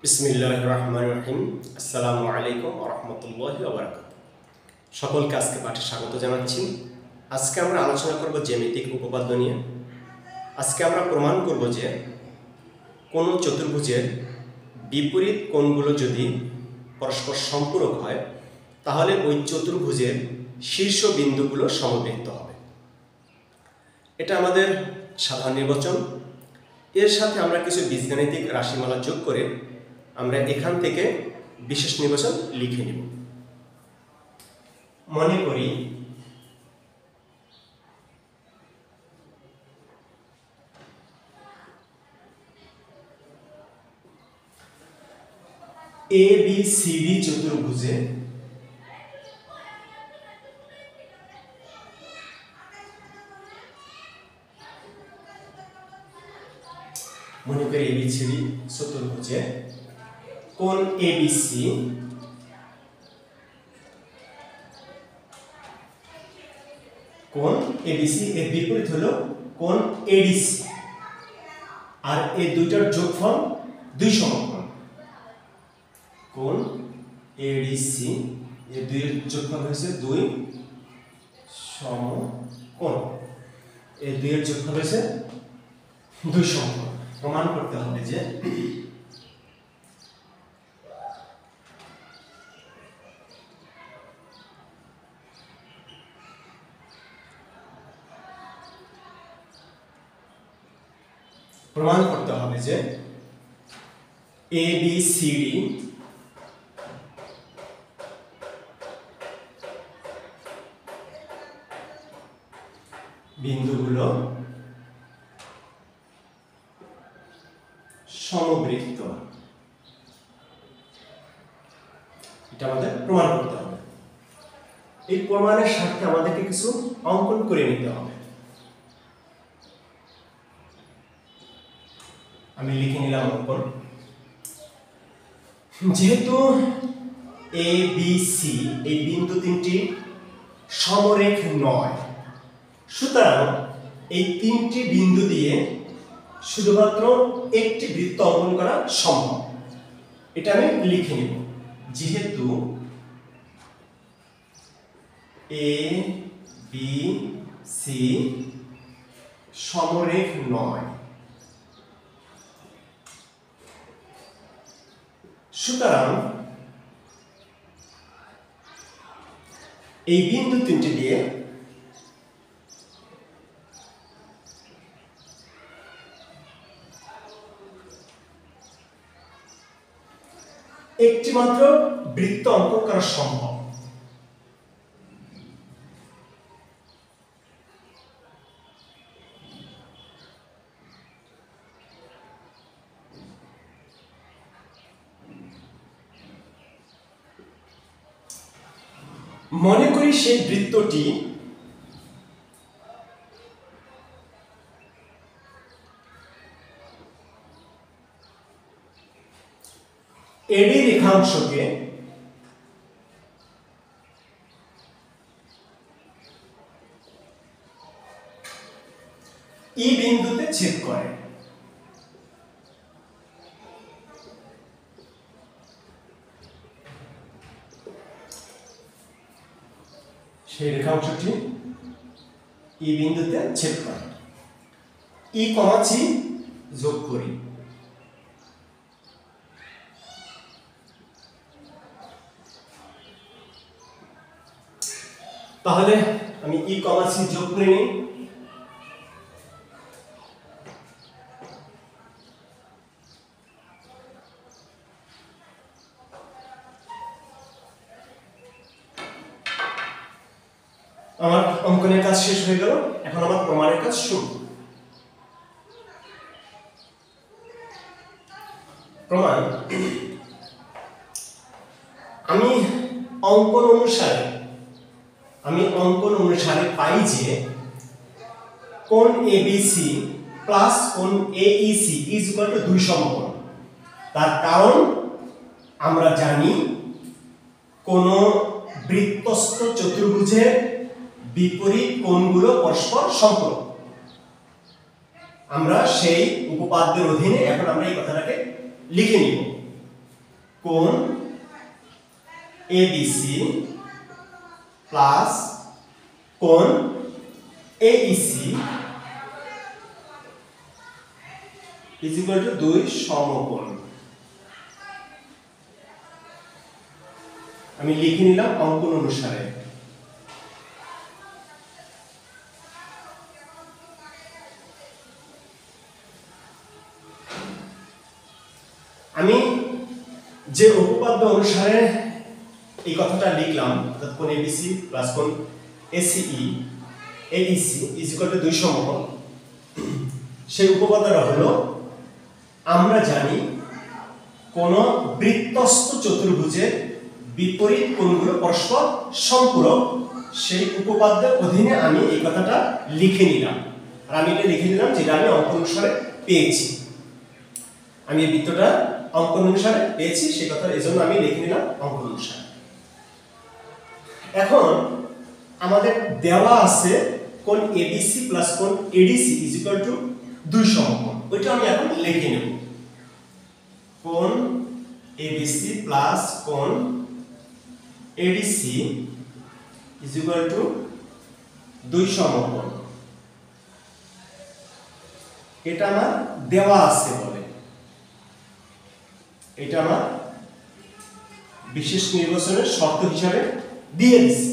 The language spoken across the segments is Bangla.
বিসমিল্লাহির রহমানির রহিম। আসসালামু আলাইকুম ওয়া রাহমাতুল্লাহি ওয়া বারাকাতুহু। সকলকে আজকে পাঠে স্বাগত জানাচ্ছি। আজকে আমরা আলোচনা করব জ্যামিতিক উপপাদ্য নিয়ে। আজকে আমরা প্রমাণ করব যে কোনো চতুর্ভুজের বিপরীত কোণগুলো যদি পরস্পর সম্পূরক হয় তাহলে ওই চতুর্ভুজের শীর্ষ বিন্দুগুলো সমবৃত্ত হবে। এটা আমাদের সাধারণ নির্বাচন। এর সাথে আমরা কিছু বীজগাণিতিক রাশিমালা যোগ করে আমরা এখান থেকে বিশেষ নির্বাচন লিখে নিব। মনে করি ABCD চতুর্ভুজে ABCD চতুর্ভুজে কোণ ABC এর বিপরীত হলো কোণ ADC, আর এই দুইটার যোগফল দুই সমকোণ। কোণ ADC এই দুইয়ের যোগফল হয়েছে দুই সমকোণ। এই দুইয়ের যোগফল হয়েছে দুই সমকোণ। প্রমাণ করতে হবে যে ABCD বিন্দুগুলো সমবৃত্ত। এটা আমাদের প্রমাণ করতে হবে। এই প্রমাণের সাথে আমাদেরকে কিছু অঙ্কন করে নিতে হবে। আমি লিখে নিলাম অঙ্কন। যেহেতু ABC এই বিন্দু তিনটি সমরেখ নয়, সুতরাং এই তিনটি বিন্দু দিয়ে শুধুমাত্র একটি বৃত্ত অঙ্কন করা সম্ভব। এটা আমি লিখে নিব। যেহেতু ABC সমরেখ নয়, সুতরাং এই বিন্দু তিনটি দিয়ে একটি মাত্র বৃত্ত অঙ্কন করা সম্ভব। মনে করি সেই বৃত্তটি AD রেখাংশকে E বিন্দুতে ছেদ করে। সেই রেখাংশটি E বিন্দুতে ছেদ করে। E, C যোগ করি। তাহলে আমি E, C যোগ করে নিই। আমার অঙ্কনের কাজ শেষ হয়ে গেল। এখন আমার প্রমাণের কাজ শুরু। প্রমাণ, আমি অঙ্কন অনুসারে পাই যে কোণ ABC প্লাস কোণ AEC ইজ ইকুয়াল টু দুই সমকোণ। তার কারণ আমরা জানি কোন বৃত্তস্থ চতুর্ভুজের বিপরীত কোণগুলো পরস্পর সম্পূরক। আমরা সেই উপপাদ্যের অধীনে এখন আমরা এই কথাটাকে লিখে নিব। কোণ এবিসি প্লাস কোণ এইসি ইজ ইকুয়াল টু 2 সমকোণ। আমি লিখে নিলাম অঙ্কন অনুসারে। আমি যে উপপাদ্য অনুসারে এই কথাটা লিখলাম, অর্থাৎ কোণ এবিসি প্লাস কোণ এসিই এইসি ইজ ইকুয়াল টু 2 সমকোণ, সেই উপপাদ্যটা হলো, আমরা জানি কোন বৃত্তস্থ চতুর্ভুজের বিপরীত কোণগুলো পরস্পর সম্পূরক। সেই উপপাদ্যের অধীনে আমি এই কথাটা লিখে নিলাম, আর আমি এটা লিখে নিলাম যেটা আমি অঙ্কন অনুসারে পেয়েছি। আমি এই বৃত্তটা অঙ্কন অনুসারে পেয়েছি, সেই কথা এজন্য আমি লিখে নিলাম অঙ্কন অনুসারে। এখন আমাদের দেওয়া আছে কোণ এবিসি প্লাস কোণ এডিসি ইজ ইকুয়াল টু 2 সমকোণ। ওইটা আমি এখন লিখে নেব। কোণ এবিসি প্লাস কোণ এডিসি ইজ ইকুয়াল টু 2 সমকোণ। এটা আমার দেওয়া আছে বলে, এটা আমার বিশেষ নির্বাচনের শর্ত হিসাবে দিয়ে দিচ্ছে।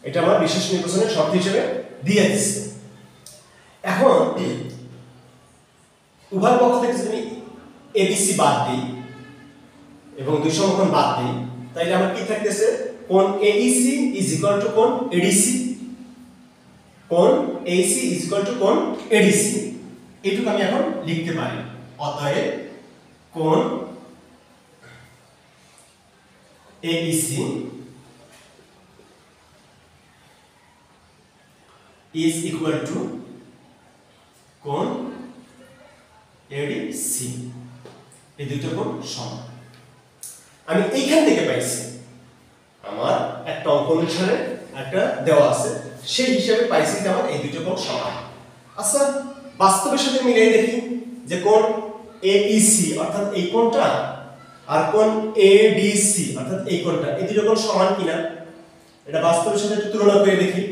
এটা আমার বিশেষ নির্বাচনের শর্ত হিসাবে দিয়ে দিচ্ছে। এখন উভয় পক্ষ থেকে যদি এবিসি বাদ দিই এবং 2 সমকোণ বাদ দিই, তাহলে আমার কি থাকতেছে? কোণ এইসি ইজ ইকুয়াল টু কোণ এডিসি, কোণ এইসি ইজ ইকুয়াল টু কোণ এডিসি। এইটুকু আমি এখন লিখতে পারি। অতএব কোণ এইসি is equal to কোণ এডিসি, এই দুটো কোণ সমান। আমি এইখান থেকে পাইছি, আমার একটা অঙ্ক অনুসারে একটা দেওয়া আছে, সেই হিসাবে পাইছি যে আমার এই দুটো কোণ সমান। আচ্ছা, বাস্তবের সাথে মিলিয়ে দেখি যে কোণ এইসি অর্থাৎ এই কোণটা আর কোণ এডিসি অর্থাৎ এই কোণটা, এই দুটো কোণ সমান কিনা। এটা বাস্তবের সাথে একটু তুলনা করে দেখি।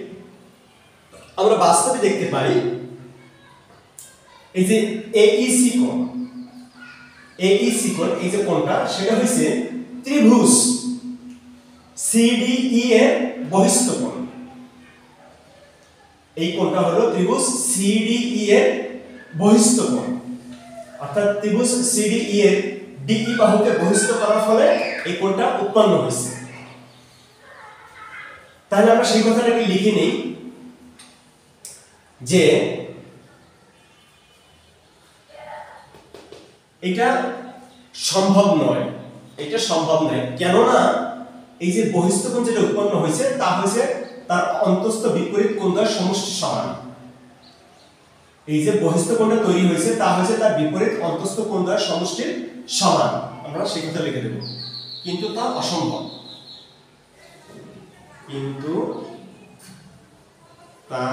আমরা বাস্তবে দেখতে পাই এই যে এইসি কোণ, এইসি কোণ, এই যে কোণটা, সেটা হইছে ত্রিভুজ সিডিই এর বহিস্থ কোণ। এই কোণটা হলো ত্রিভুজ সিডিই এর বহিস্থ কোণ, অর্থাৎ ত্রিভুজ সিডিই এর ডিই বাহুকে বহিস্থ করার ফলে এই কোণটা উৎপন্ন হয়েছে। তাহলে আমরা সেই কথাটাকে লিখে নেই যে এটা সম্ভব নয়, এটা সম্ভব নয়। কেননা এই যে বহিস্থ কোণ যেটা উৎপন্ন হয়েছে তা হয়েছে তার অন্তস্থ বিপরীত কোণদ্বয়ের সমষ্টি সমান। এই যে বহিস্থ কোণটা তৈরি হয়েছে তা হয়েছে তার বিপরীত অন্তস্থ কোণদ্বয়ের সমষ্টির সমান। আমরা সেই কথা লিখে দেব। কিন্তু তা অসম্ভব, কিন্তু তা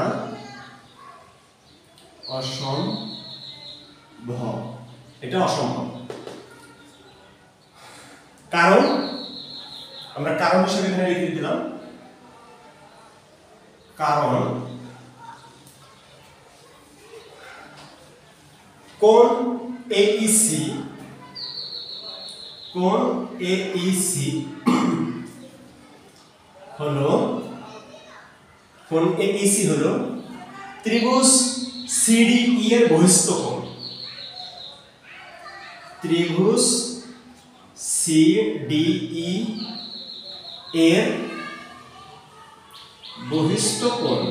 অসম্ভব, এটা অসম্ভব। কারণ আমরা কারণ হিসেবে এখানে লিখে দিলাম, কারণ কোণ এইসি, কোণ এইসি হলো, কোণ এইসি হলো ত্রিভুজ সিডিই এর বহিস্থ কোণ। ত্রিভুজ সিডিই এর বহিস্থ কোণ,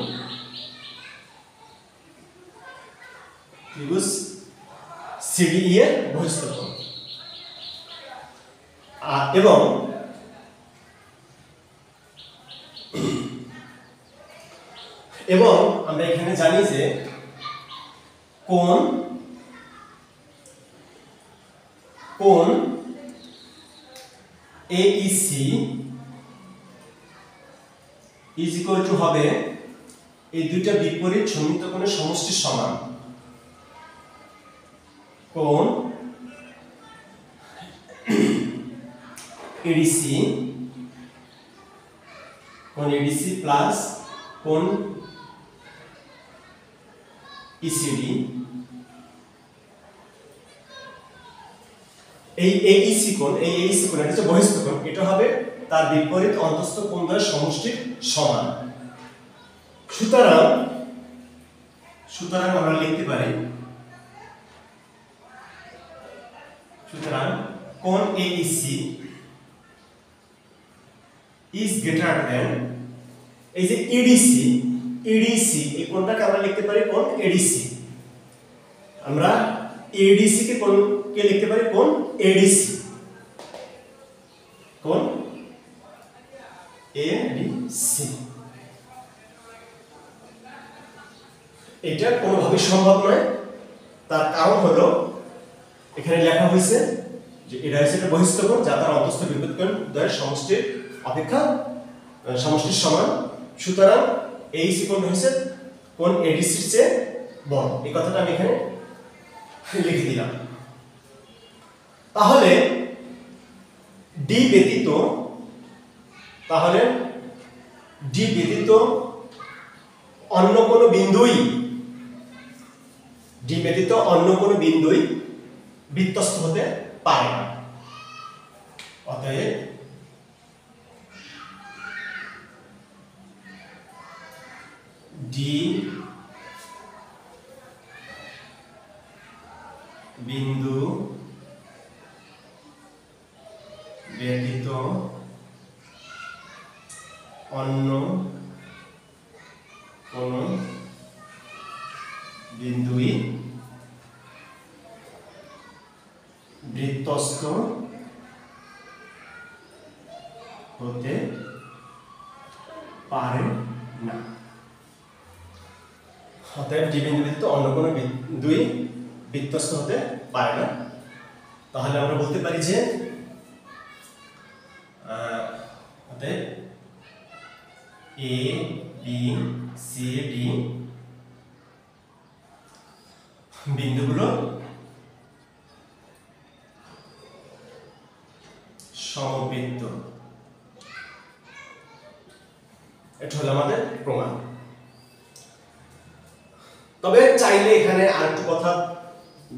ত্রিভুজ সিডিই এর বহিস্থ কোণ। এবং এবং আমরা এখানে জানি যে কোণ এইসি ইজ ইকুয়াল টু হবে এই দুইটা বিপরীত সমমিত কোণের সমষ্টির সমান। কোণ এডিসি প্লাস কোণ ইসিডি, এই এইসি কোণ, এটা হচ্ছে বহিস্থ কোণ, এটা হবে তার বিপরীত অন্তঃস্থ কোণ দ্বয়ের সমষ্টির সমান। সুতরাং আমরা লিখতে পারি, সুতরাং কোণ এইসি ইজ গ্রেটার দেন এই যে ইডিসি, এই কোণটাকে আমরা লিখতে পারি কোণ এডিসি। আমরা এডিসি কে লিখতে পারি কোণ এডিসি, কোণ এডিসি। এটা কোনোভাবে সম্ভব নয়, তার কারণ হলো এখানে লেখা হয়েছে যে এটা হচ্ছে একটা বহিস্থ কোণ যা তার অন্তঃস্থ বিপরীত কোণ দ্বয়ের সমষ্টির অপেক্ষা সমষ্টির সমান। সুতরাং এইসি কোণ হচ্ছে কোণ এডিসির চেয়ে বড়, এই কথাটা আমি এখানে লিখে দিলাম। তাহলে ডি ব্যতীত অন্য কোনো বিন্দুই বৃত্তস্থ হতে পারে না। অতএব ডি বিন্দু ব্যতীত অন্য কোন বিন্দুই বৃত্তস্থ হতে পারে না। অতএব ডি বিন্দু ব্যতীত অন্য কোনো বিন্দুই বৃত্তস্থ হতে পারে না। তাহলে আমরা বলতে পারি যে অতএব এ বি সি ডি বিন্দুগুলো সমবৃত্ত। এটা হলো আমাদের প্রমাণ। তবে চাইলে এখানে আরেকটু কথা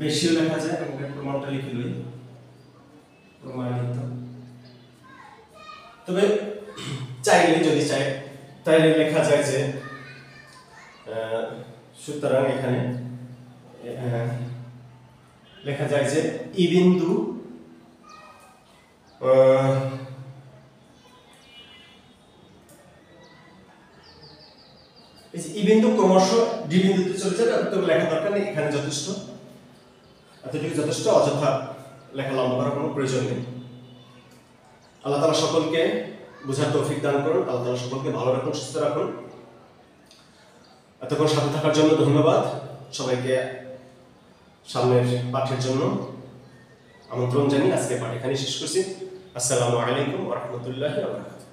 বেশিও লেখা যায়, আমরা প্রমাণটা লিখে লই, প্রমাণিত। তবে তাইলে লেখা যায় যে সুতরাং এখানে লেখা যায় যে ই বিন্দু ই বিন্দু ক্রমশ ডি বিন্দুতে চলে যাবে, এত লেখা দরকার নেই, এখানে যথেষ্ট, এতটুকু যথেষ্ট, অযথা লেখা লম্বা করার কোনো প্রয়োজন নেই। আল্লাহ তাআলা সকলকে বোঝার তৌফিক দান করুন, আল্লাহ তাআলা সকলকে ভালো রাখুন, সুস্থ রাখুন। এতক্ষণ সাথে থাকার জন্য ধন্যবাদ। সবাইকে সামনের পাঠের জন্য আমন্ত্রণ জানিয়ে আজকে পাঠ এখানেই শেষ করছি। আসসালামু আলাইকুম ওয়া রাহমাতুল্লাহি ওয়া বারাকাতুহু।